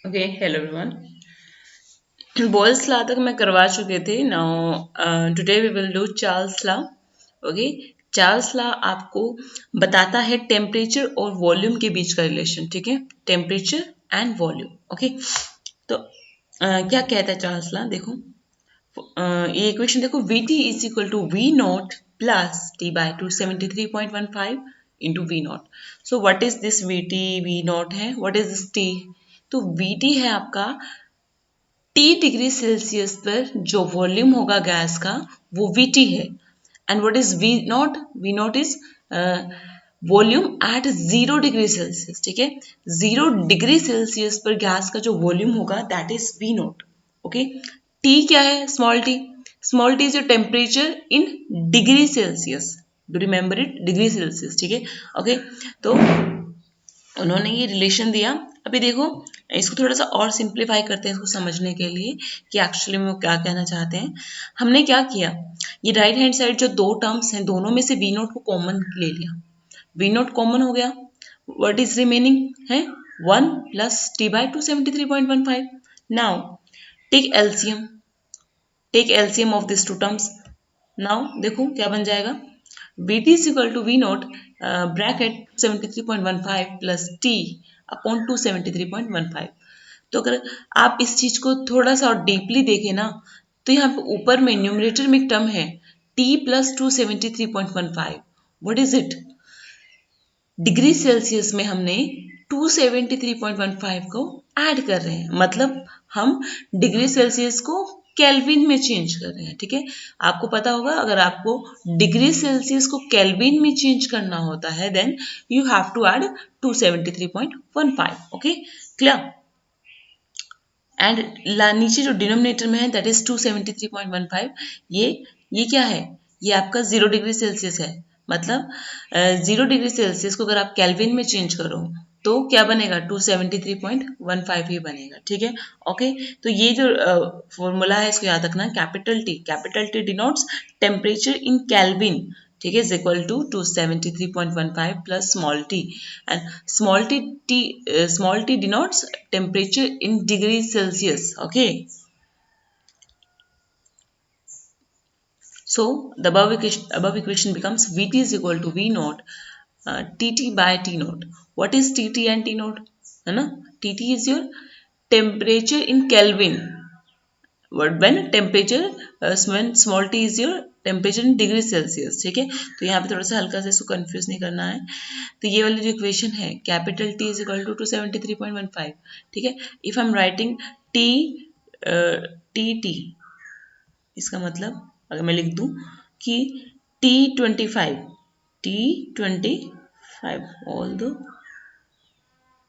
Okay hello everyone. Boyle's law तक मैं करवा चुके थे। Now today we will do Charles law. Okay, Charles law आपको बताता है टेम्परेचर और वॉल्यूम के बीच का रिलेशन। ठीक है, टेम्परेचर एंड वॉल्यूम। ओके, तो क्या कहता है चार्ल्स लॉ? देखो, ये इक्वेशन देखो, V t is equal to V naught plus t by 273.15 into V naught. So what is this V t? V naught है, व्हाट इज दिस टी? तो V t है आपका टी डिग्री सेल्सियस पर जो volume होगा gas का, वो V t है। And what is V naught? V naught is volume at 0 degree Celsius. ठीक है, 0 डिग्री सेल्सियस पर गैस का जो वॉल्यूम होगा that is V naught. Okay, t क्या है? Small t. Small t is your temperature in degree Celsius. Do remember it? Degree Celsius. ठीक है, ओके। तो उन्होंने ये रिलेशन दिया। अभी देखो, इसको थोड़ा सा और सिंप्लीफाई करते हैं इसको समझने के लिए कि एक्चुअली में वो क्या कहना चाहते हैं। हमने क्या किया, ये राइट हैंड साइड जो दो टर्म्स हैं दोनों में से वी नोट को कॉमन ले लिया। वी नोट कॉमन हो गया, व्हाट इज रिमेनिंग है 1 plus t by 273.15। Now take LCM, take LCM of this two terms. Now देखो क्या बन जाएगा, V t is equal to V naught bracket 73.15 plus t upon 273.15। तो अगर आप इस चीज को थोड़ा सा और डीपली देखें ना, तो यहाँ पे ऊपर में न्यूमरेटर में एक टर्म है T plus 273.15। What is it? Degree Celsius में हमने 273.15 को ऐड कर रहे हैं, मतलब हम डिग्री सेल्सियस को केल्विन में चेंज कर रहे हैं। ठीक है, आपको पता होगा अगर आपको डिग्री सेल्सियस को केल्विन में चेंज करना होता है then you have to add 273.15। Okay, clear? And नीचे जो डिनोमिनेटर में है दैट इज 273.15। ये क्या है? ये आपका 0 डिग्री सेल्सियस है। मतलब 0 डिग्री सेल्सियस को अगर आप केल्विन में चेंज करो तो क्या बनेगा? 273.15 ही बनेगा। ठीक है, ओके। तो ये जो फॉर्मूला है इसको याद रखना, capital T denotes temperature in Kelvin. ठीक है, is equal to 273.15 plus small t. And small t denotes temperature in degrees Celsius. Okay, so the above equation becomes Vt is equal to V naught Tt by T naught. What is Tt and T naught? है ना, Tt is your temperature in Kelvin. When temperature when small t is your temperature in degree Celsius. ठीक है, तो यहाँ पे थोड़ा सा हल्का सा इसको कंफ्यूज नहीं करना है। तो ये वाली जो इक्वेशन है capital T is equal to 273.15। ठीक है, if I am writing T t, इसका मतलब अगर मैं लिख दूं कि T25 ऑल दो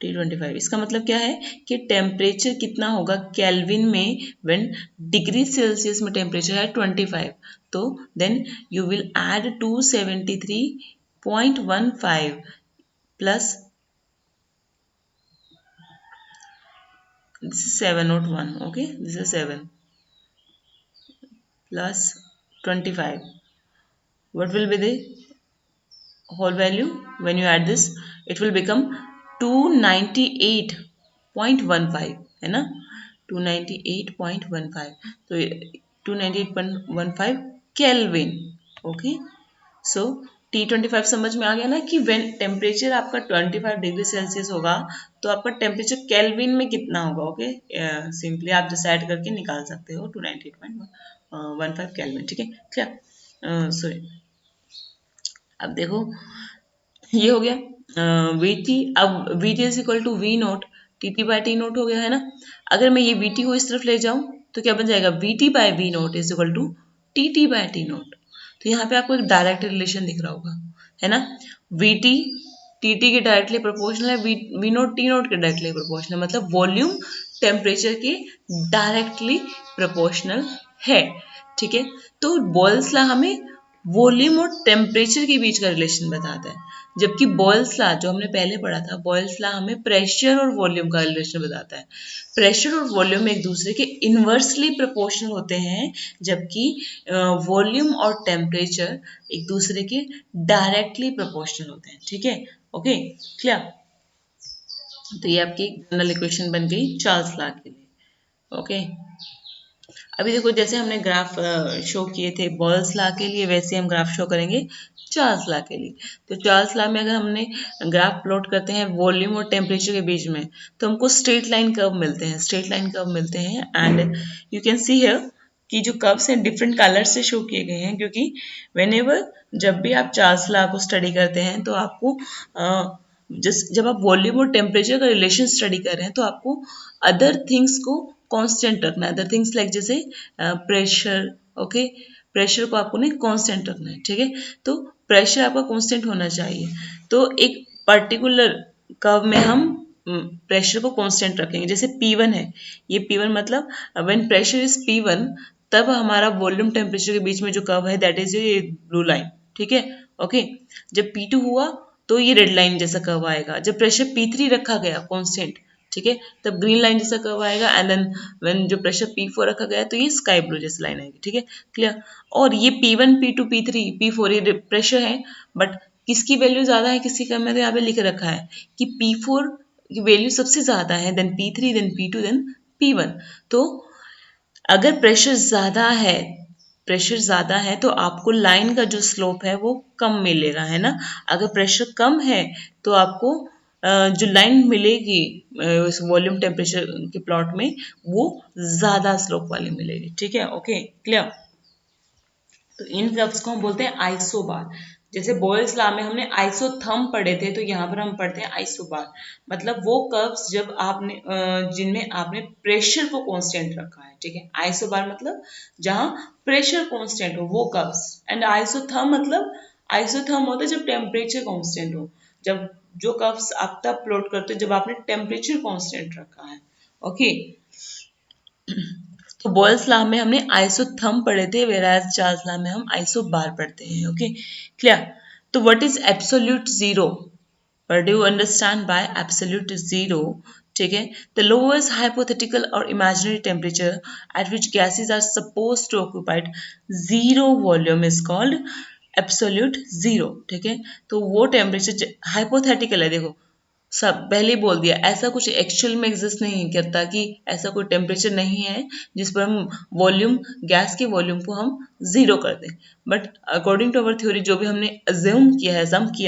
T25, इसका मतलब क्या है कि टेम्परेचर कितना होगा केल्विन में? व्हेन डिग्री सेल्सियस में टेम्परेचर है 25, तो then you will add 273.15 plus this is 701. Okay, this is 7 plus 25. What will be the whole value when you add this? It will become 298.15 है ना, 298.15। तो 298.15 केल्विन। ओके, सो T25 समझ में आ गया ना कि व्हेन टेम्परेचर आपका 25 डिग्री सेल्सियस होगा तो आपका टेम्परेचर केल्विन में कितना होगा। ओके, सिंपली आप डिसाइड करके निकाल सकते हो 298.15 केल्विन। ठीक है, क्या सॉरी, अब देखो ये हो गया वी टी। अब V t is equal to V naught T t by T naught हो गया है ना। अगर मैं ये वी टी को इस तरफ ले जाऊं तो क्या बन जाएगा? V t by V naught is equal to T by T naught. तो यहाँ पे आपको एक डायरेक्ट रिलेशन दिख रहा होगा, है ना। वी टी के डायरेक्टली प्रोपोर्शनल है, वी नोट टी नोट के डायरेक्टली प्रोपोर्शनल, मतलब वॉल्यूम टेम्परेचर के डायरेक्टली प्रोपोर्शनल है। ठीक है, तो बॉयल्स लॉ हमें वॉल्यूम और टेम्परेचर के बीच का रिलेशन बताता है, जबकि बॉयल्स लॉ जो हमने पहले पढ़ा था, बॉयल्स लॉ हमें प्रेशर और वॉल्यूम का रिलेशन बताता है। प्रेशर और वॉल्यूम एक दूसरे के इन्वर्सली प्रोपोर्शनल होते हैं, जबकि वॉल्यूम और टेम्परेचर एक दूसरे के डायरेक्टली प्रोपोर्शनल होते हैं। ठीक है, ओके, क्लियर? तो ये आपकी जनरल इक्वेशन बन गई चार्ल्स लॉ के लिए। ओके, अभी देखो जैसे हमने ग्राफ शो किए थे बॉयल्स लॉ के लिए, वैसे हम ग्राफ शो करेंगे चार्ल्स लॉ के लिए। तो चार्ल्स लॉ में अगर हमने ग्राफ प्लॉट करते हैं वॉल्यूम और टेम्परेचर के बीच में, तो हमको स्ट्रेट लाइन कर्व मिलते हैं, स्ट्रेट लाइन कर्व मिलते हैं। And you can see here कि जो कर्व्स हैं डिफरेंट कलर से शो किए गए हैं, क्योंकि व्हेनेवर जब भी आप चार्ल्स लॉ को स्टडी करते हैं तो आपको जब आप वॉल्यूम और टेम्परेचर का रिलेशन स्टडी कर रहे हैं तो आपको अदर थिंग्स को कांस्टेंट रखना है। अदर थिंग्स लाइक जैसे प्रेशर, ओके, प्रेशर को आपको नहीं कांस्टेंट रखना है, ठीक है। तो प्रेशर आपका कांस्टेंट होना चाहिए। तो एक पर्टिकुलर कर्व में हम प्रेशर को कांस्टेंट रखेंगे। जैसे P1 है, ये P1 मतलब व्हेन प्रेशर इज P1, तब हमारा वॉल्यूम टेम्परेचर के बीच में जो कर्व है दैट इज ये ब्लू लाइन, ठीक है। ओके, जब P2 हुआ तो ये रेड लाइन जैसा कर्व आएगा। जब प्रेशर P3 रखा गया कांस्टेंट, ठीक है, तब ग्रीन लाइन जैसा कर्व आएगा। एंड देन व्हेन जो प्रेशर P4 रखा गया तो ये स्काई ब्लू जैसी लाइन आएगी, ठीक है, क्लियर। और ये P1 P2 P3 P4 ये प्रेशर है, बट किसकी वैल्यू ज्यादा है किसकी कम है, तो यहाँ पे लिख रखा है कि P4 की वैल्यू सबसे ज्यादा है, then P3, then P2, then P1। तो अगर प्रेशर ज्यादा है तो आपको लाइन का जो स्लोप है वो कम मिलेगा, है ना। अगर प्रेशर कम है तो आपको जो लाइन मिलेगी उस वॉल्यूम टेम्परेचर के प्लॉट में वो ज्यादा स्लोप वाली मिलेगी, ठीक है। Okay, clear. तो इन कर्व्स को हम बोलते हैं आइसोबार। जैसे बॉयल्स लॉ में हमने आइसोथर्म पढ़े थे, तो यहाँ पर हम पढ़ते हैं आइसोबार। मतलब वो कर्व्स जब आपने जिनमें आपने प्रेशर को कांस्टेंट रखा है, ठीक है। आइसोबार मतलब जहाँ प्रेशर कांस्टेंट हो वो कर्व्स। एंड आइसोथर्म मतलब आइसोथर्म होता है जब टेम्परेचर कांस्टेंट हो। जब जो कर्व्स आप तब प्लॉट करते हो जब आपने टेम्परेचर कांस्टेंट रखा है। ओके, तो बॉयल्स लॉ में हमने आइसोथर्म पढ़े थे, वेराज चार्ल्स लॉ में हम आइसोबार पढ़ते हैं। Okay, clear. तो what is absolute zero? What do you understand by absolute zero? ठीक है, the lowest hypothetical or imaginary temperature at which gases are suppose to occupied zero volume is called absolute zero, ठीक है। तो वो temperature hypothetical है, देखो सब पहले ही बोल दिया, ऐसा कुछ एक्चुअल में एग्जिस्ट नहीं करता कि ऐसा कोई टेम्परेचर नहीं है जिस पर हम वॉल्यूम, गैस के वॉल्यूम को हम जीरो कर दें। But according to our theory जो भी हमने अज्यूम किया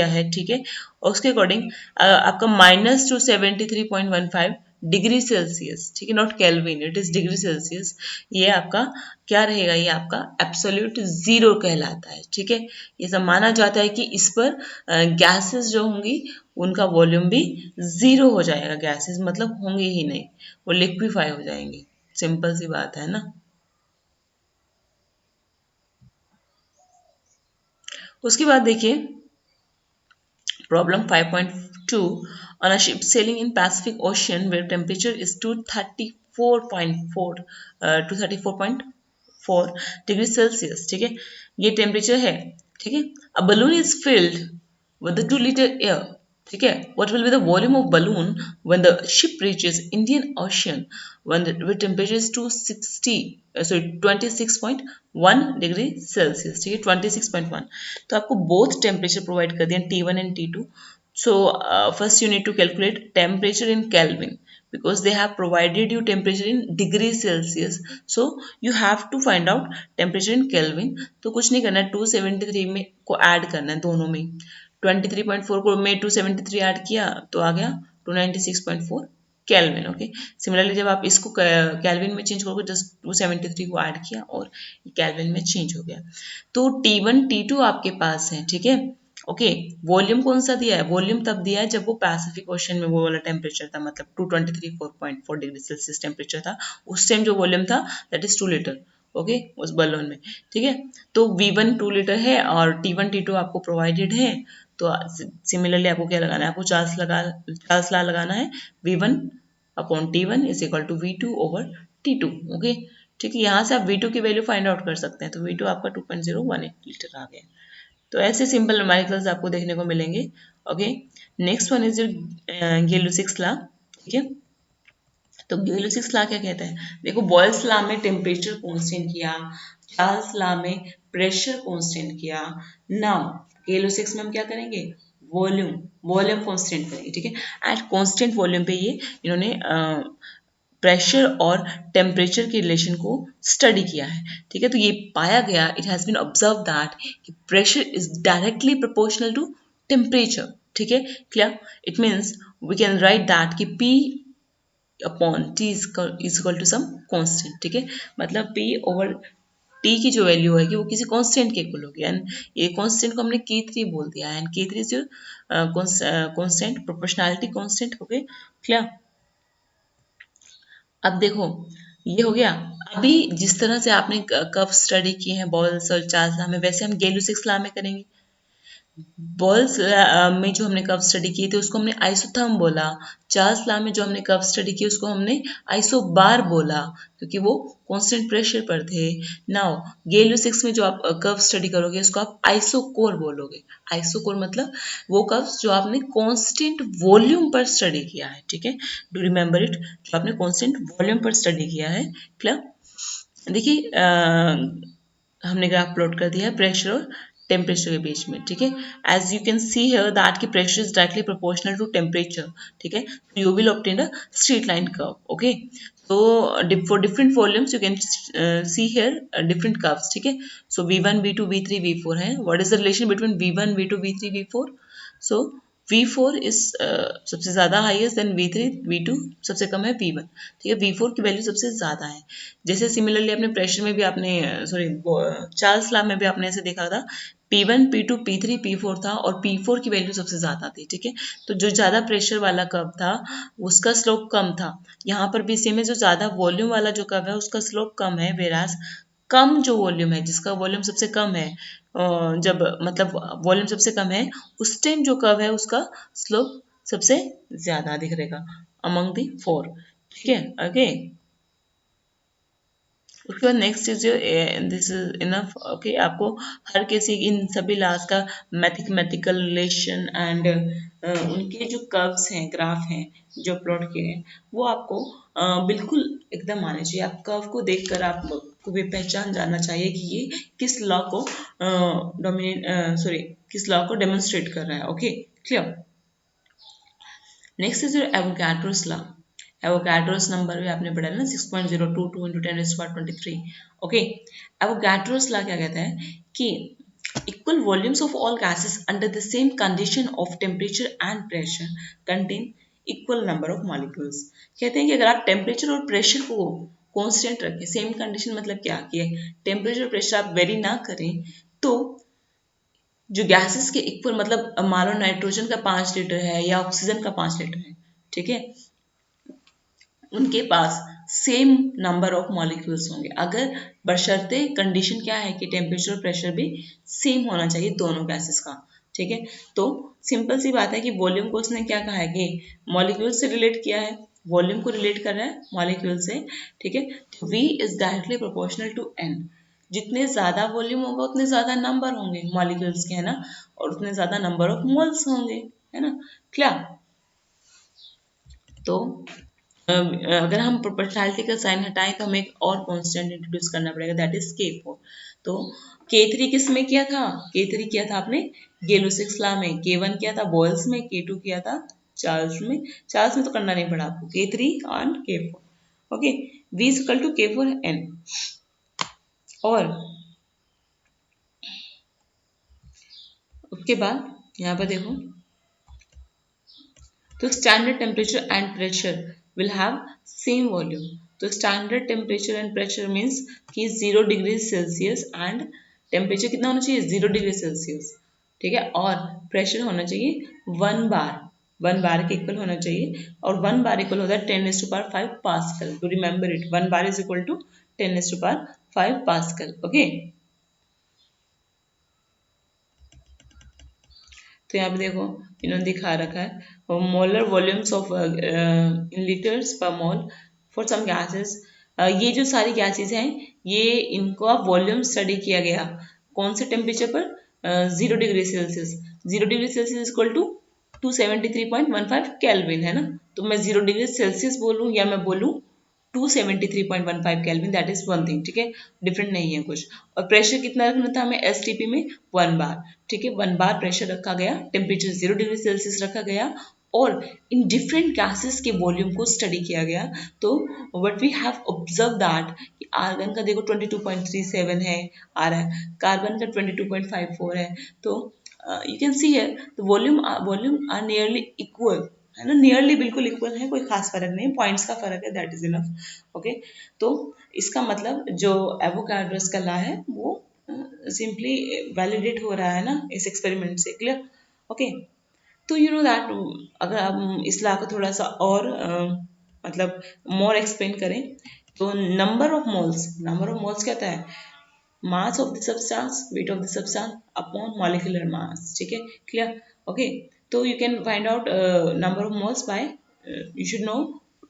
है, ठीक है, उसके अकॉर्डिंग आपका -273.15 डिग्री सेल्सियस, ठीक है, not kelvin, it is degree Celsius. ये आपका क्या रहेगा, ये आपका एब्सोल्यूट जीरो कहलाता है, ठीक है। ये सब माना जाता है कि इस पर गैसेस जो होंगी उनका वॉल्यूम भी जीरो हो जाएगा। गैसेस मतलब होंगे ही नहीं, वो लिक्विफाई हो जाएंगे। सिंपल सी बात है ना। उसके बाद देखिए problem 5.2, on a ship sailing in Pacific Ocean where temperature is 234 degree Celsius, ठीक है, ये टेम्परेचर है, ठीक है। A balloon is filled with the 2 liter air, ठीक है। What will be the volume of balloon when the ship reaches Indian Ocean when the with temperature is 26.1 degree Celsius, ठीक है, 26.1। तो आपको बोथ टेम्परेचर प्रोवाइड कर दिए T1 and T2। So first you need to calculate temperature in Kelvin because they have provided you temperature in degree Celsius. So you have to find out temperature in Kelvin. तो कुछ नहीं करना है, 273 में को add करना है दोनों में। 23.4 को में 273 ऐड किया तो आ गया 296.4 केल्विन। ओके, सिमिलरली जब आप इसको केल्विन में चेंज करोगे जस्ट 273 को ऐड किया और केल्विन में चेंज हो गया। तो T1 T2 आपके पास है, ठीक है। ओके, वॉल्यूम कौन सा दिया है? वॉल्यूम तब दिया है जब वो पैसिफिक ओशन में वो वाला टेम्परेचर था, मतलब 223.4 डिग्री सेल्सियस टेम्परेचर था उस टाइम। जो वॉल्यूम था दैट इज 2 लीटर, ओके, उस बलून में, ठीक है। तो V1 2 लीटर है और T1 T2 आपको प्रोवाइडेड है। तो सिमिलरली आपको क्या लगाना है, आपको चार्ल्स लॉ लगाना है। V1 upon T1 is equal to V2 over T2, okay, ठीक है। यहाँ से आप V2 की वैल्यू फाइंड आउट कर सकते हैं। तो V2 आपका 2.018 लीटर आ गया। तो ऐसे सिंपल न्यूमेरिकल्स आपको देखने को मिलेंगे। Okay, next one is Gay-Lussac's law, ठीक है। तो गेलुसिक्स लॉ क्या कहता है? देखो बॉयल्स लॉ में टेम्परेचर कांस्टेंट किया, चार्ल्स लॉ में प्रेशर कांस्टेंट किया। नाउ गेलुसिक्स में हम क्या करेंगे, वॉल्यूम वॉल्यूम कांस्टेंट करेंगे, ठीक है। एट कांस्टेंट वॉल्यूम पे ये इन्होंने प्रेशर और टेम्परेचर के रिलेशन को स्टडी किया है, ठीक है। तो ये पाया गया, it has been observe that pressure is directly proportional to temperature, ठीक है। Clear? It means we can write that कि P upon T is equal to some constant, ठीक है। मतलब P ओवर T की जो वैल्यू होगी वो किसी कांस्टेंट के इक्वल होगी, एंड ये कांस्टेंट को हमने K3 बोल दिया है, and K3 is constant, proportionality constant, okay. Clear? अब देखो, ये हो गया। अभी जिस तरह से आपने कर्व स्टडी किए हैं बॉल्स और चार्ल्स लॉ में, वैसे हम गैलो-सिक्स लॉ में करेंगे। बॉल्स में जो हमने कर्व स्टडी किए थे उसको हमने आइसोथर्म बोला। चार्ल्स लॉ में जो हमने कर्व स्टडी की उसको हमने आइसोबार बोला, क्योंकि वो कांस्टेंट प्रेशर पर थे। नाउ गैलो-सिक्स में जो आप कर्व स्टडी करोगे उसको आप आइसोकोर बोलोगे। आइसोकोर मतलब वो कर्व्स जो आपने कांस्टेंट वॉल्यूम पर स्टडी किया है, ठीक है। डू रिमेम्बर इट, जो आपने कांस्टेंट वॉल्यूम पर स्टडी किया है। क्लियर? देखिए, हमने ग्राफ प्लॉट कर दिया है प्रेशर और टेम्परेचर के बीच में, ठीक है। As you can see here that की pressure is directly proportional to temperature, ठीक है। You will obtain a straight line curve, okay. तो for different volumes you can see here different curves, ठीक है। So V1 V2 V3 V4 है। What is the relation between V1 V2 V3 V4? So V4 is सबसे ज़्यादा highest, then V3 V2 सबसे कम है V1, ठीक है। V4 की वैल्यू सबसे ज़्यादा है। जैसे सिमिलरली अपने प्रेशर में भी आपने सॉरी चार्ल्स लॉ में भी आपने ऐसे देखा था, P1 P2 P3 P4 था और P4 की वैल्यू सबसे ज़्यादा थी, ठीक है। तो जो ज़्यादा प्रेशर वाला कर्व था उसका स्लोप कम था। यहाँ पर भी सेम है, जो ज़्यादा वॉल्यूम वाला जो कर्व है उसका स्लोप कम है, वेराज कम जो वॉल्यूम है, जिसका वॉल्यूम सबसे कम है, जब मतलब वॉल्यूम सबसे कम है उस टाइम जो कर्व है उसका स्लोप सबसे ज्यादा दिख रहेगा अमंग दी फोर, ठीक है। ओके, उसके बाद next is this is enough, okay. आपको हर किसी इन सभी लास्ट का मैथमेटिकल रिलेशन एंड उनके जो कर्व्स हैं, ग्राफ हैं जो प्लॉट किए हैं, वो आपको बिल्कुल एकदम आने चाहिए। आप कर्व को देखकर आपको भी पहचान जाना चाहिए कि ये किस लॉ को डोमिनेट सॉरी किस लॉ को डेमोन्स्ट्रेट कर रहा है, okay. Clear? Next is your Avogadro's law. Avogadro's number भी आपने पढ़ा है ना, 6.022 into 10⁻23, ओके। एवोगाड्रोस लॉ क्या कहता है कि equal volumes of all gases under the same condition of temperature and pressure contain equal number of molecules। कहते हैं कि अगर आप टेम्परेचर और प्रेशर को कांस्टेंट रखें, सेम कंडीशन मतलब क्या कि टेम्परेचर और प्रेशर आप वेरी ना करें, तो जो गैसेस के इक्वल, मतलब मान लो नाइट्रोजन का 5 लीटर है या ऑक्सीजन का 5 लीटर है, ठीक है, उनके पास सेम नंबर ऑफ मॉलिक्यूल्स होंगे, अगर बशर्ते कंडीशन क्या है कि टेम्परेचर और प्रेशर भी सेम होना चाहिए दोनों गैसेस का, ठीक है। तो सिंपल सी बात है कि वॉल्यूम को उसने क्या कहा है कि मॉलिक्यूल से रिलेट किया है, वॉल्यूम को रिलेट कर रहा है मॉलिक्यूल से, ठीक है। V is directly proportional to N। जितने ज्यादा वॉल्यूम होगा उतने ज्यादा नंबर होंगे मॉलिक्यूल्स के, है ना, और उतने ज्यादा नंबर ऑफ मोल्स होंगे, है ना। क्या? तो अगर हम प्रोपोर्शनैलिटी का साइन हटाएं तो हमें एक और कांस्टेंट इंट्रोड्यूस करना पड़ेगा, दैट इज K4। तो K3 किस में किया था? K3 किया था आपने गैलो-सिक्स लॉ में, K1 किया था बॉयल्स में, K2 किया था चार्ल्स में। चार्ल्स में तो करना नहीं पड़ा आपको, K3 and K4, okay. V is equal to K4N। और उसके बाद यहाँ पर देखो, तो standard temperature and pressure will have same volume. तो standard temperature and pressure means कि 0 डिग्री सेल्सियस, एंड टेम्परेचर कितना होना चाहिए? 0 डिग्री सेल्सियस, ठीक है। और प्रेशर होना चाहिए 1 बार, 1 बार के इक्वल होना चाहिए, और 1 बार इक्वल होता है 10⁻5 pascal. To remember it, 1 bar is equal to 10⁻5 pascal, okay. तो यहाँ पे देखो इन्होंने दिखा रखा है molar volumes of in litres per mole for some gases. ये जो सारी गैसेस हैं, ये इनको वॉल्यूम स्टडी किया गया कौन से टेम्परेचर पर? 0 degree Celsius. 0 degree Celsius equal to 273.15 Kelvin, है ना। तो मैं 0 डिग्री सेल्सियस बोलूँ या मैं बोलूँ 273.15 kelvin, that is one thing, ठीक है, डिफरेंट नहीं है कुछ। और प्रेशर कितना रखना था हमें एसटीपी में 1 बार, ठीक है, 1 बार प्रेशर रखा गया, टेम्परेचर 0 डिग्री सेल्सियस रखा गया और इन डिफरेंट गैसेस के वॉल्यूम को स्टडी किया गया। तो what we have observe that कि आर्गन का देखो 22.37 है आ रहा है, कार्बन का 22.54 है, तो यू कैन सी है the volume are nearly equal, है ना, नियरली बिल्कुल इक्वल है, कोई खास फर्क नहीं, पॉइंट्स का फर्क है, दैट इज इनफ। ओके, तो इसका मतलब जो एवोगाड्रोस का लॉ है वो सिंपली वैलिडेट हो रहा है ना इस एक्सपेरिमेंट से, क्लियर। ओके, तो यू नो दैट अगर हम इस लॉ को थोड़ा सा और मतलब मोर एक्सप्लेन करें तो नंबर ऑफ मोल्स क्या होता है, mass of the substance, weight of the substance upon molecular mass, ठीक है, क्लियर। ओके, तो you can find out number of moles bye you should know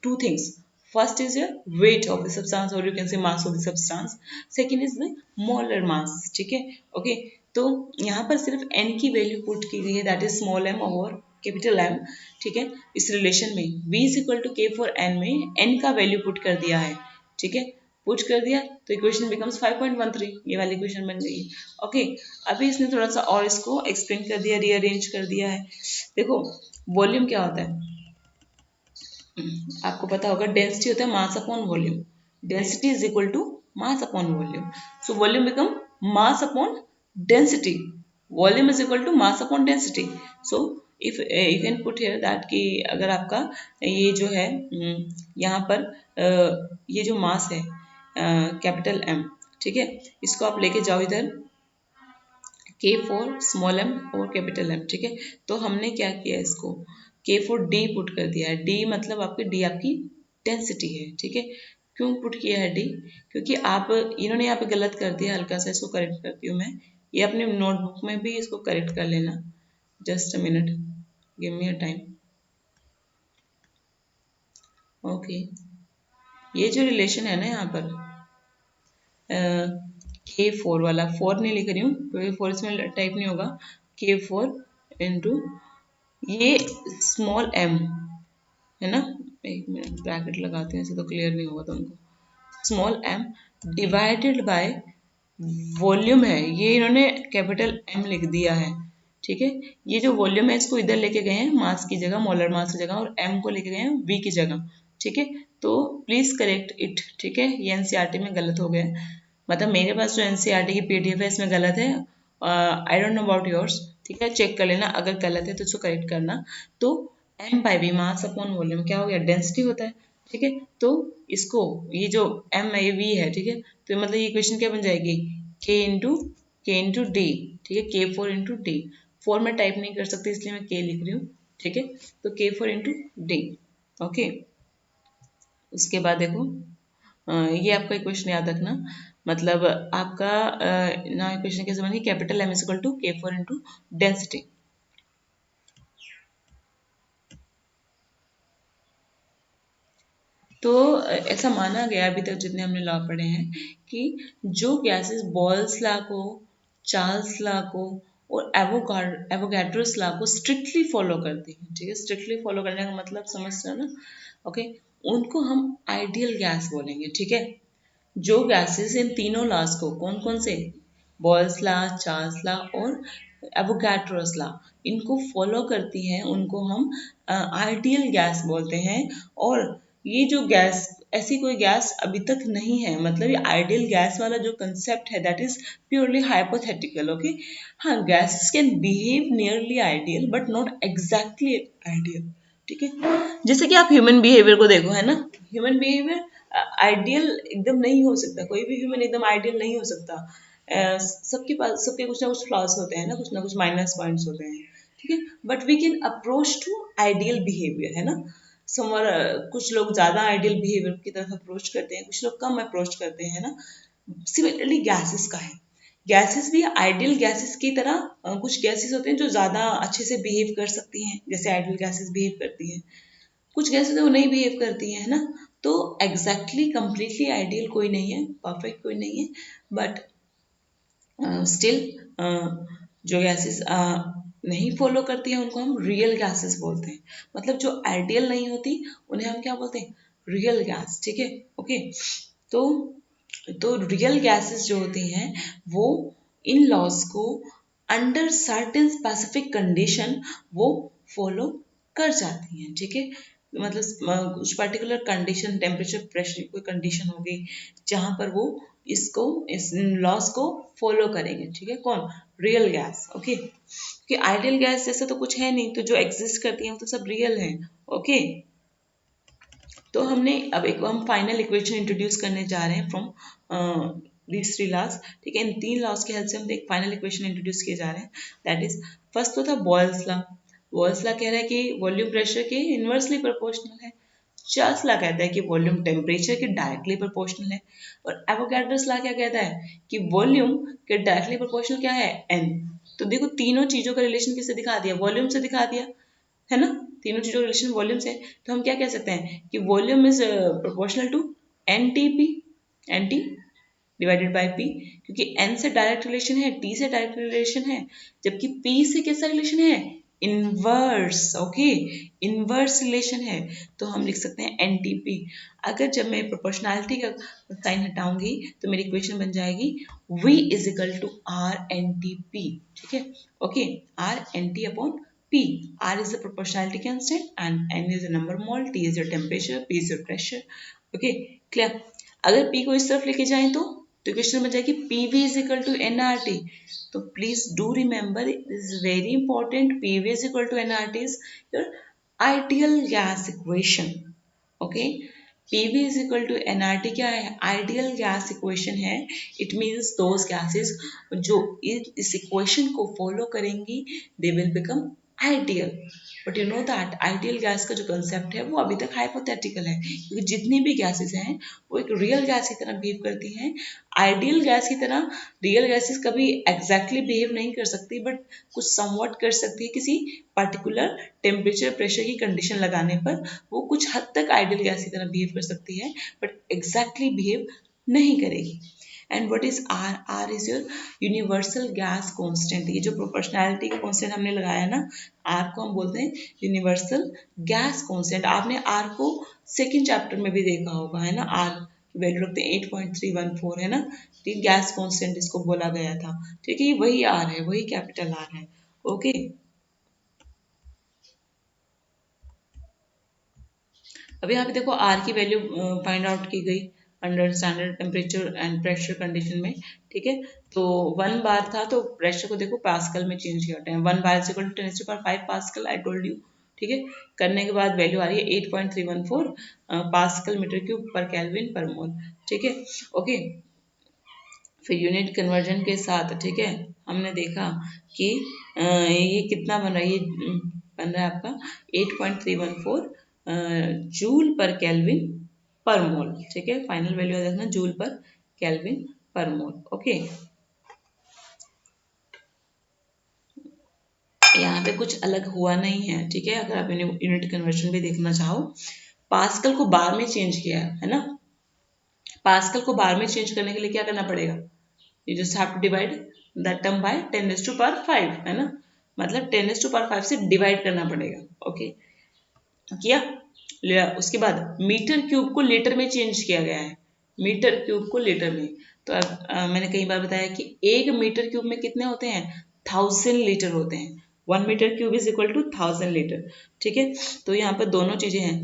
two things. First is your weight of the substance or you can say mass of the substance. Second is the molar mass, ठीक है। Okay, तो यहाँ पर सिर्फ n की value put की गई है, दैट इज स्मॉल m और कैपिटल M, ठीक है। इस रिलेशन में v is equal to k for n में n का वैल्यू पुट कर दिया है, ठीक है, पुट कर दिया तो इक्वेशन बिकम्स 5.13, ये वाली इक्वेशन बन गई। ओके, अभी इसने थोड़ा सा और इसको एक्सप्लेन कर दिया, रीअरेंज कर दिया है। देखो वॉल्यूम क्या होता है, आपको पता होगा डेंसिटी होता है mass upon volume, density is equal to mass upon volume, so volume become mass upon density, volume is equal to mass upon density. So if you can put here that कि अगर आपका ये जो है यहाँ पर ये जो मास है कैपिटल M, ठीक है, इसको आप लेके जाओ इधर K फॉर स्मॉल m और कैपिटल M, ठीक है, तो हमने क्या किया इसको K फॉर D पुट कर दिया है, D मतलब आपकी D आपकी डेंसिटी है, ठीक है। क्यों पुट किया है D, क्योंकि आप इन्होंने यहाँ पे गलत कर दिया, हल्का सा इसको करेक्ट करती हूँ मैं, ये अपने नोटबुक में भी इसको करेक्ट कर लेना, just a minute, give me a time. Okay, ये जो रिलेशन है ना यहाँ पर K4 वाला, 4 नहीं लिख रही हूँ क्योंकि 4 इसमें टाइप नहीं होगा, K4 इंटू ये स्मॉल m है ना, एक मिनट ब्रैकेट लगाते हैं, ऐसे तो क्लियर नहीं होगा तुमको, small m divided by volume है, ये इन्होंने कैपिटल M लिख दिया है, ठीक है। ये जो वॉल्यूम है इसको इधर लेके गए हैं मास की जगह, मोलर मास की जगह, और M को लेके गए हैं V की जगह, ठीक है। तो प्लीज करेक्ट इट, ठीक है, ये एनसीईआरटी में गलत हो गया, मतलब मेरे पास जो एनसीईआरटी की पीडीएफ है इसमें गलत है, I don't know about yours, ठीक है, चेक कर लेना, अगर गलत है तो इसको करेक्ट करना। तो M by V mass upon volume क्या हो गया, डेंसिटी होता है, ठीक है। तो इसको ये जो M है ये V है, ठीक है, तो मतलब ये इक्वेशन क्या बन जाएगी, K इंटू डी, ठीक है, K4 इंटू डी, 4 में टाइप नहीं कर सकती इसलिए मैं K लिख रही हूँ, ठीक है, तो K4 इंटू डी। ओके, उसके बाद देखो ये आपका इक्वेशन याद रखना, मतलब आपका ना इक्वेशन कैसे बनेगी, capital M is equal to K4 into density. तो ऐसा माना गया अभी तक जितने हमने लॉ पढ़े हैं कि जो गैसेस बॉयल्स लॉ को, चार्ल्स लॉ को और एवोगाड्रोस लॉ को स्ट्रिक्टली फॉलो करती हैं, ठीक है, स्ट्रिक्टली फॉलो करने का मतलब समझ रहे हो ना, ओके, उनको हम आइडियल गैस बोलेंगे, ठीक है। जो गैसेस इन तीनों लॉज को, कौन कौन से, बॉयल्स लॉ, चार्ल्स लॉ और एवोगाड्रोस लॉ, इनको फॉलो करती हैं उनको हम आइडियल गैस बोलते हैं। और ये जो गैस, ऐसी कोई गैस अभी तक नहीं है, मतलब ये आइडियल गैस वाला जो कंसेप्ट है that is purely hypothetical, okay. हाँ, gases can behave nearly ideal but not exactly ideal, ठीक है। जैसे कि आप ह्यूमन बिहेवियर को देखो, है ना, ह्यूमन बिहेवियर आइडियल एकदम नहीं हो सकता, कोई भी ह्यूमन एकदम आइडियल नहीं हो सकता, सबके पास, सबके कुछ ना कुछ फ्लॉज होते हैं ना कुछ माइनस पॉइंट्स होते हैं, ठीक है, but we can approach to ideal behaviour, है ना, समर कुछ लोग ज़्यादा आइडियल बिहेवियर की तरफ अप्रोच करते हैं, कुछ लोग कम अप्रोच करते हैं, ना। सिमिलरली गैसेस का है, गैसेस भी आइडियल गैसेस की तरह कुछ गैसेस होते हैं जो ज़्यादा अच्छे से बिहेव कर सकती हैं, जैसे आइडियल गैसेस बिहेव करती हैं, कुछ गैसेस वो नहीं बिहेव करती हैं, है ना। तो एग्जैक्टली कंप्लीटली आइडियल कोई नहीं है, परफेक्ट कोई नहीं है, बट स्टिल जो गैसेस नहीं फॉलो करती हैं उनको हम रियल गैसेस बोलते हैं, मतलब जो आइडियल नहीं होती उन्हें हम क्या बोलते हैं, रियल गैस, ठीक है। ओके, तो रियल गैसेस जो होती हैं वो इन लॉज को अंडर सर्टेन स्पेसिफिक कंडीशन वो फॉलो कर जाती हैं, ठीक है। मतलब कुछ पर्टिकुलर कंडीशन, टेम्परेचर, प्रेशर, कोई कंडीशन हो गई जहां पर वो इस लॉस को फॉलो करेंगे, ठीक है। कौन? Real gas, okay. कि आइडियल गैस जैसा तो कुछ है नहीं, तो जो एग्जिस्ट करती है वो तो सब रियल है, ओके। तो हमने अब एक हम फाइनल इक्वेशन इंट्रोड्यूस करने जा रहे हैं फ्रॉम these थ्री लॉज, ठीक है। इन तीन लॉज की हेल्प से हम एक फाइनल इक्वेशन इंट्रोड्यूस किए जा रहे हैं, दैट इज फर्स्ट तो था बॉयल्स लॉ। बॉयल्स लॉ कह रहा है कि वॉल्यूम प्रेशर के इन्वर्सली प्रोपोर्शनल है। चार्ल्स लॉ कहता है कि वॉल्यूम टेम्परेचर के डायरेक्टली प्रोपोर्शनल है। और एवोगैड्रोस लॉ क्या कहता है कि वॉल्यूम के डायरेक्टली प्रोपोर्शनल क्या है? एन। तो देखो तीनों चीजों का रिलेशन किससे दिखा दिया? वॉल्यूम से दिखा दिया, है ना। तीनों चीजों का रिलेशन वॉल्यूम से। तो हम क्या कह सकते हैं कि volume is proportional to N T P, N T divided by P, क्योंकि एन से डायरेक्ट रिलेशन है, टी से डायरेक्ट रिलेशन है, जबकि पी से कैसा रिलेशन है? इनवर्स, ओके, इनवर्स रिलेशन है। तो हम लिख सकते हैं एन टी पी। अगर जब मैं प्रोपोर्शनैलिटी का साइन हटाऊंगी तो मेरी इक्वेशन बन जाएगी V is equal to R N T P, ठीक है। Okay, R N T upon P. R is the proportionality constant and N is the number of mole, T is your temperature, P is your pressure. Okay, clear? अगर P को इस तरफ लेके जाएं तो equation बन जाएगी PV is equal to nRT. तो please do remember, this is very important, PV is equal to nRT is your ideal gas equation. Okay, PV is equal to nRT क्या है? आइडियल गैस इक्वेशन है। It means those gases जो इस equation को follow करेंगी they will become ideal. But you know that ideal gas का जो concept है वो अभी तक हाइपोथेटिकल है, क्योंकि जितनी भी गैसेस हैं वो एक रियल गैस की तरह बिहेव करती हैं। आइडियल गैस की तरह रियल गैसेस कभी एग्जैक्टली बिहेव नहीं कर सकती, बट कुछ समवट कर सकती है। किसी पर्टिकुलर टेम्परेचर, प्रेशर की कंडीशन लगाने पर वो कुछ हद तक आइडियल गैस की तरह बिहेव कर सकती है, बट एग्जैक्टली बिहेव नहीं करेगी। And what is R? R is your universal gas constant. ये जो प्रोपोर्शनैलिटी का कांस्टेंट हमने लगाया ना, आर को हम बोलते हैं यूनिवर्सल गैस कांस्टेंट। आपने आर को सेकंड चैप्टर में भी देखा होगा, है ना। आर की वैल्यू रखते हैं 8.314, है ना। तो गैस कांस्टेंट इसको बोला गया था, ठीक है। वही आर है, वही कैपिटल आर है, ओके। अब यहाँ पे देखो आर की वैल्यू फाइंड आउट की गई under standard temperature and pressure condition में, ठीक है। तो 1 बार था तो प्रेशर को देखो पास्कल में चेंज किया time, 1 bar is equal to 10⁵ pascal, I told you, ठीक है। करने के बाद वैल्यू आ रही है 8.314 pascal metre cube per Kelvin per mole, ठीक है, ओके। फिर यूनिट कन्वर्जन के साथ, ठीक है, हमने देखा कि ये कितना बन रहा है, ये बन रहा है आपका 8.314 जूल पर केल्विन पर मोल, ठीक है। फाइनल वैल्यू देखना जूल पर केल्विन पर मोल, ओके। यहाँ पे कुछ अलग हुआ नहीं है, ठीक है। अगर आप यूनिट कन्वर्जन भी देखना चाहो, पास्कल को बार में चेंज किया है ना। पास्कल को बार में चेंज करने के लिए क्या करना पड़ेगा? You just have to divide that term by 10⁵, है ना। मतलब 10⁵ से डिवाइड करना पड़ेगा, ओके। किया उसके बाद मीटर क्यूब को लीटर में चेंज किया गया है, मीटर क्यूब को लीटर में। तो अब मैंने कई बार बताया कि 1 मीटर क्यूब में कितने होते हैं? 1000 लीटर होते हैं। 1 metre cube is equal to 1000 litre, ठीक है। तो यहाँ पर दोनों चीजें हैं,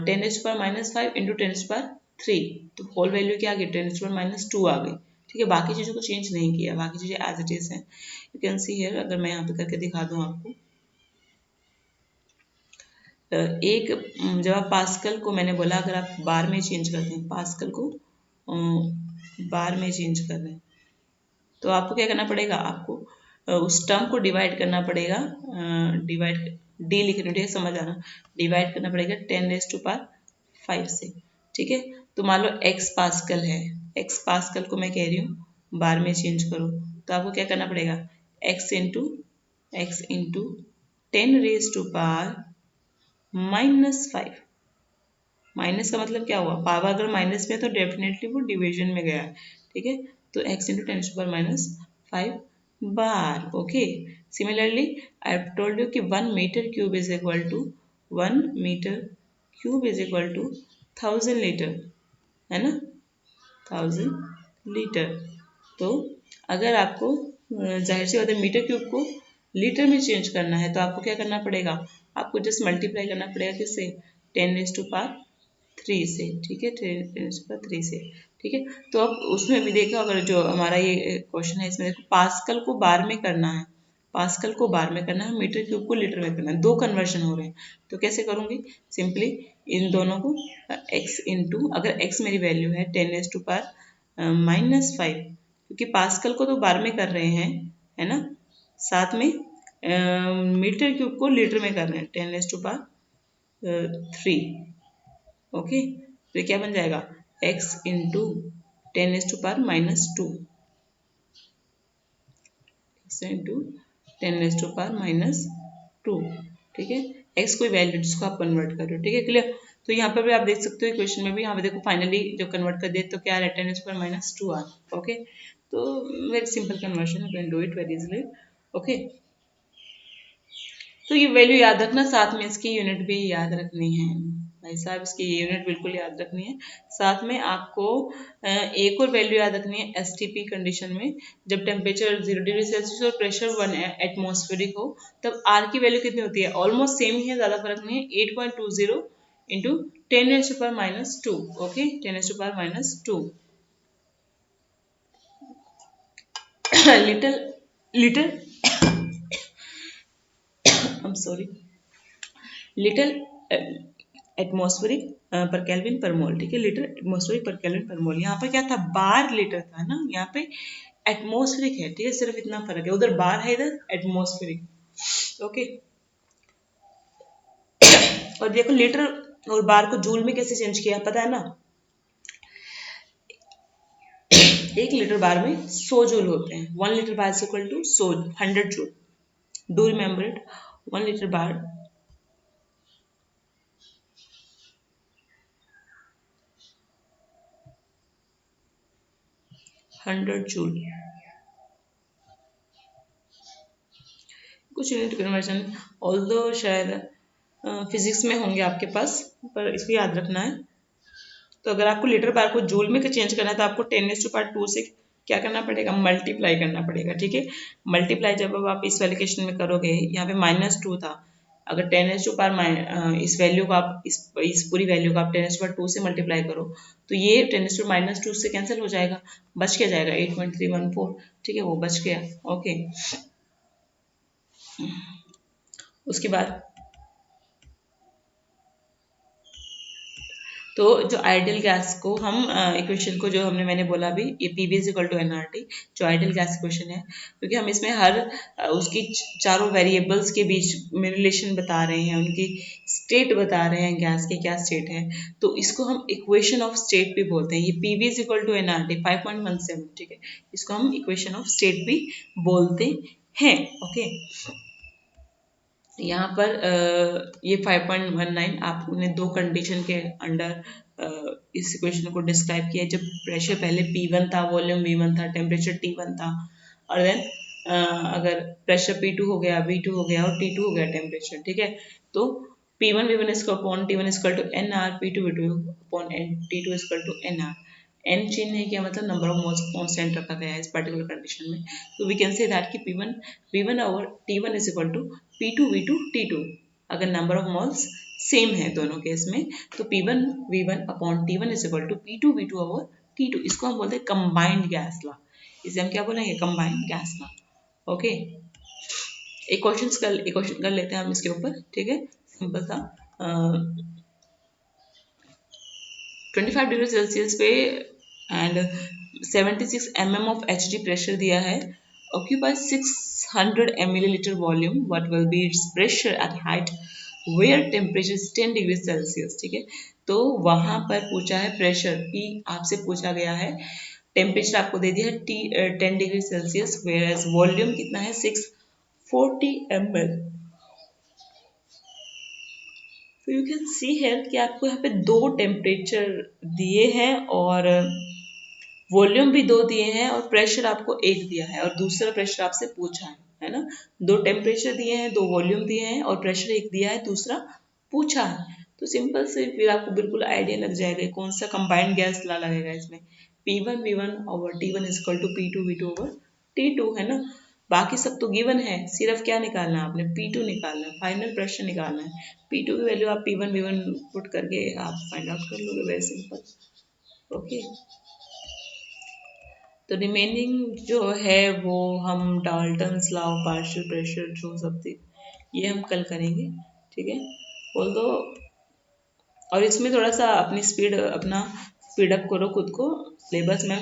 10⁻⁵ इंटू 10⁻3, तो होल वैल्यू क्या आ गई? 10⁻⁻2 आ गई, ठीक है। बाकी चीजों को चेंज नहीं किया, बाकी चीजें एज इट इज है। यू कैन सी हियर, अगर मैं यहाँ पे करके दिखा दूँ आपको, एक जब आप पास्कल को, मैंने बोला अगर आप बार में चेंज करते हैं, पास्कल को बार में चेंज कर रहे हैं, तो आपको क्या करना पड़ेगा? आपको उस टर्म को डिवाइड करना पड़ेगा, डिवाइड डी लिख रही हूँ, समझ आना, डिवाइड करना पड़ेगा 10⁵ से, ठीक है। तो मान लो x पास्कल है, x पास्कल को मैं कह रही हूँ बार में चेंज करो, तो आपको क्या करना पड़ेगा? x into 10⁻⁵ -5। माइनस का मतलब क्या हुआ? पावर अगर माइनस में तो डेफिनेटली वो डिवीजन में गया है, ठीक है। तो x into 10⁻⁵ bar, okay. Similarly I have told you कि 1 metre cube is equal to 1 metre cube is equal to 1000 litre, है ना, 1000 लीटर। तो अगर आपको जाहिर सी बात है मीटर क्यूब को लीटर में चेंज करना है तो आपको क्या करना पड़ेगा, आपको जस्ट मल्टीप्लाई करना पड़ेगा किससे, 10⁻³ से, ठीक है, 10⁻³ से, ठीक है। तो अब उसमें भी देखा अगर जो हमारा ये क्वेश्चन है इसमें देखो पास्कल को बार में करना है, पास्कल को बार में करना है, मीटर क्यूब को लीटर में करना है, दो कन्वर्जन हो रहे हैं। तो कैसे करूँगी, सिंपली इन दोनों को x इंटू, अगर x मेरी वैल्यू है 10⁻⁻5, क्योंकि पास्कल को तो बार में कर रहे हैं, है ना, साथ में मीटर क्यूब को लीटर में कर रहे हैं 10⁻3, ओके। तो क्या बन जाएगा, x इंटू 10⁻⁻2, x इंटू 10⁻⁻2, ठीक है। x कोई वैल्यू जिसको आप कन्वर्ट कर रहे हो, ठीक है, क्लियर। तो यहाँ पर भी आप देख सकते हो इक्वेशन में भी, यहाँ पे देखो फाइनली जब कन्वर्ट कर दे तो क्या है 10⁻⁻2 आ, ओके। तो very simple conversion, you can do it very easily, okay. तो ये वैल्यू याद रखना, साथ में इसकी यूनिट भी याद रखनी है भाई साहब, इसकी यूनिट बिल्कुल याद रखनी है। साथ में आपको एक और वैल्यू याद रखनी है, एसटीपी कंडीशन में जब टेम्परेचर 0 डिग्री सेल्सियस और प्रेशर 1 एटमॉस्फेरिक हो तब आर की वैल्यू कितनी होती है, ऑलमोस्ट सेम ही है, ज़्यादा फर्क नहीं है, 8.20 into 10⁻⁻2, okay, 10⁻⁻2 little little I'm sorry, little atmospheric पर केल्विन पर मोल, ठीक है, लीटर एटमॉस्फेरिक पर केल्विन पर मोल। यहाँ पर क्या था, बार लीटर था ना, यहाँ पे एटमॉस्फेरिक है, ठीक है, सिर्फ इतना फर्क है, उधर बार है इधर एटमॉस्फेरिक, ओके। और देखो लीटर और बार को जूल में कैसे चेंज किया पता है ना, 1 लीटर बार में 100 जूल होते हैं, 1 litre bar is equal to 100 joule, do remember it, 1 litre bar 100 joule. कुछ यूनिट कन्वर्जन ऑल्दो शायद फिजिक्स में होंगे आपके पास, पर इसको याद रखना है। तो अगर आपको लीटर बार को जूल में चेंज करना है तो आपको 10⁻2 से क्या करना पड़ेगा, मल्टीप्लाई करना पड़ेगा, ठीक है। मल्टीप्लाई जब अब आप इस वाले क्वेश्चन में करोगे, यहाँ पे -2 था, अगर 10⁻, इस वैल्यू को आप इस पूरी वैल्यू को आप 10⁻2 से मल्टीप्लाई करो तो ये 10⁻2 से कैंसिल हो जाएगा, बच क्या जाएगा 8.314, ठीक है, वो बच गया, ओके। उसके बाद तो जो आइडियल गैस को हम इक्वेशन को जो मैंने बोला अभी, ये PV is equal to NRT, जो आइडियल गैस इक्वेशन है, क्योंकि हम इसमें हर उसकी चारों वेरिएबल्स के बीच में रिलेशन बता रहे हैं, उनकी स्टेट बता रहे हैं, गैस के क्या स्टेट है, तो इसको हम इक्वेशन ऑफ स्टेट भी बोलते हैं। ये PV is equal to NRT 5.17, ठीक है, इसको हम इक्वेशन ऑफ स्टेट भी बोलते हैं, ओके। यहाँ पर ये 5.19 आपने दो कंडीशन के अंडर इस इक्वेशन को डिस्क्राइब किया, जब प्रेशर पहले P1 था, वॉल्यूम V1 था, टेम्परेचर T1 था, और देन अगर प्रेशर P2 हो गया, V2 हो गया और T2 हो गया टेम्परेचर, ठीक है, तो P1 V1 इसको upon T1 equal to NR, P2 V2 upon T2 equal to NR। N चिन्ह है क्या, मतलब नंबर ऑफ मोल्स कांस्टेंट रखा गया है इस पर्टिकुलर कंडीशन में, तो वी कैन से दैट कि P1 V1 over T1 is equal to P2 V2 T2, अगर नंबर ऑफ मोल्स सेम है दोनों केस में तो P1 V1 upon T1 is equal to P2 V2 over T2, इसको हम बोलते हैं कंबाइंड गैस लॉ, इसे हम क्या बोलेंगे, कंबाइंड गैस लॉ, ओके। एक क्वेश्चन कर लेते हैं हम इसके ऊपर, ठीक है, सिंपल था। 25 डिग्री सेल्सियस पे and 76 mm of HD pressure दिया है, occupy 600 ml volume, what will be its pressure at height where temperature 10 degree Celsius, ठीक है। तो वहां पर पूछा है प्रेशर P आपसे पूछा गया है, टेम्परेचर आपको दे दिया है 10 डिग्री सेल्सियस, वेयर वॉल्यूम कितना है 640 ml। तो यू कैन सी हेयर कि आपको यहाँ पे दो टेम्परेचर दिए हैं और वॉल्यूम भी दो दिए हैं और प्रेशर आपको एक दिया है और दूसरा प्रेशर आपसे पूछा है ना, दो टेम्परेचर दिए हैं, दो वॉल्यूम दिए हैं और प्रेशर एक दिया है, दूसरा पूछा है। तो सिंपल से फिर आपको बिल्कुल आइडिया लग जाएगा कौन सा कंबाइंड गैस ला लगेगा इसमें। P1 over T1 equal to P2 V2 over T2 है ना। बाकी सब तो गिवन है, सिर्फ क्या निकालना है आपने, P2 निकालना है, फाइनल प्रेशर निकालना है। P2 की वैल्यू आप P1 V1 पुट करके आप फाइंड आउट कर लोगे, वेरी सिंपल। ओके, तो रिमेनिंग जो है वो हम Dalton's law of partial pressure जो सब थे ये हम कल करेंगे, ठीक है। ऑल्दो और इसमें थोड़ा सा अपनी स्पीड अप करो खुद को। सिलेबस में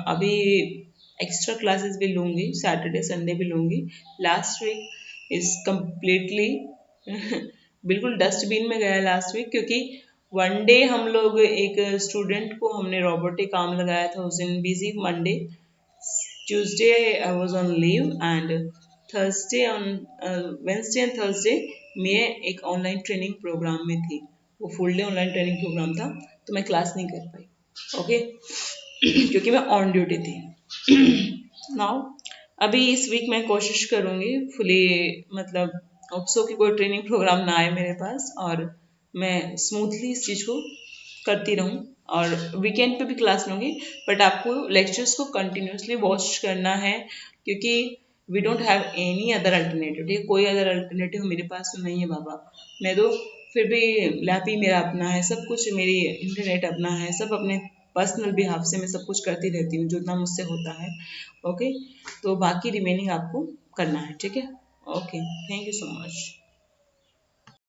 अभी एक्स्ट्रा क्लासेस भी लूँगी, सैटरडे संडे भी लूँगी। लास्ट वीक इज़ कम्प्लीटली बिल्कुल डस्टबिन में गया लास्ट वीक, क्योंकि वन डे हम लोग एक स्टूडेंट को हमने रोबोटिक काम लगाया था, उस दिन busy. Monday Tuesday I was on leave and Thursday on Wednesday and Thursday मैं एक ऑनलाइन ट्रेनिंग प्रोग्राम में थी, वो full day online training programme था, तो मैं क्लास नहीं कर पाई। ओके क्योंकि मैं ऑन ड्यूटी थी। नाउ अभी इस वीक मैं कोशिश करूँगी फुली, मतलब ऑप्सो की कोई ट्रेनिंग प्रोग्राम ना आए मेरे पास और मैं स्मूथली इस चीज़ को करती रहूँ, और वीकेंड पे भी क्लास लूँगी। बट आपको लेक्चर्स को कंटिन्यूसली वॉच करना है, क्योंकि we don't have any other alternative. ठीक है, कोई अदर अल्टरनेटिव मेरे पास तो नहीं है बाबा। मैं तो फिर भी लैप ही मेरा अपना है, सब कुछ मेरी इंटरनेट अपना है, सब अपने पर्सनल बिहाफ से मैं सब कुछ करती रहती हूँ जितना मुझसे होता है। ओके, तो बाकी रिमेनिंग आपको करना है, ठीक है। Okay, thank you so much.